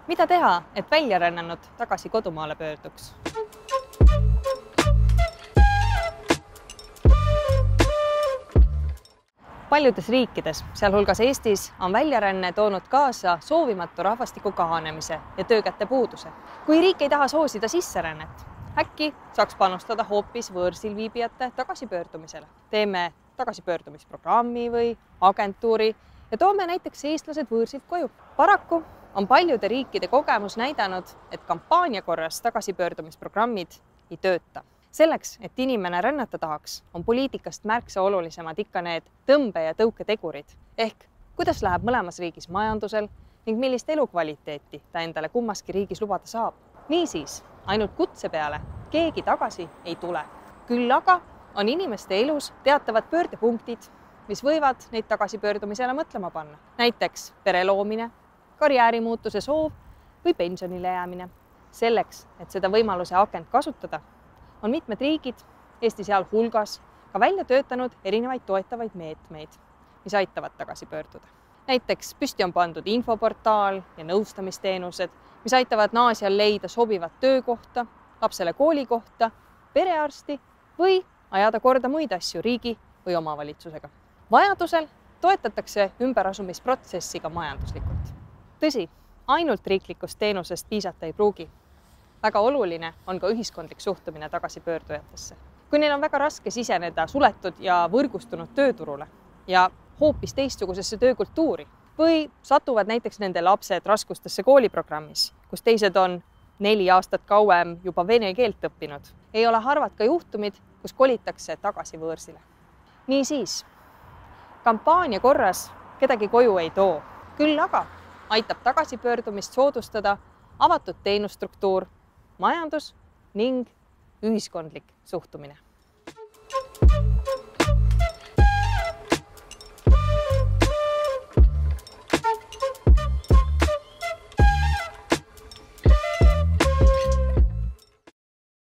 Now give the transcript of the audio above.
Mida teha, et väljarännanud tagasi kodumaale pöörduks? Paljudes riikides, sealhulgas Eestis, on väljaränne toonud kaasa soovimatu rahvastiku kahanemise ja töökäte puuduse. Kui riik ei taha soosida sisserännet, äkki saaks panustada hoopis võõrsil viibijate tagasipöördumisele. Teeme tagasipöördumisprogrammi või agentuuri ja toome näiteks eestlased võõrsilt koju. Paraku on paljude riikide kogemus näidanud, et kampaania korras tagasipöördumisprogrammid ei tööta. Selleks, et inimene rännata tahaks, on poliitikast märksa olulisemad ikka need tõmbe- ja tõuketegurid. Ehk kuidas läheb mõlemas riigis majandusel ning millist elukvaliteeti ta endale kummaski riigis lubada saab. Niisiis, ainult kutse peale keegi tagasi ei tule. Küll aga on inimeste elus teatavad pöördepunktid, mis võivad neid tagasipöördumisele mõtlema panna. Näiteks pere loomine, karjäärimuutuse soov või pensionile jäämine. Selleks, et seda võimaluse akent kasutada, on mitmed riigid, Eesti sealhulgas, ka välja töötanud erinevaid toetavaid meetmeid, mis aitavad tagasi pöörduda. Näiteks püsti on pandud infoportaal ja nõustamisteenused, mis aitavad naasjal leida sobivat töökohta, lapsele koolikohta, perearsti või ajada korda muid asju riigi või omavalitsusega. Vajadusel toetatakse ümberasumisprotsessi ka majanduslikult. Tõsi, ainult riiklikust teenusest piisata ei pruugi. Väga oluline on ka ühiskondlik suhtumine tagasipöördujatesse. Kui neil on väga raske siseneda suletud ja võrgustunud tööturule ja hoopis teistsugusesse töökultuuri või satuvad näiteks nende lapsed raskustesse kooliprogrammis, kus teised on 4 aastat kauem juba vene keelt õppinud, ei ole harvad ka juhtumid, kus kolitakse tagasi võõrsile. Niisiis, kampaania korras kedagi koju ei too, küll aga aitab tagasipöördumist soodustada avatud teenusstruktuur, majandus ning ühiskondlik suhtumine.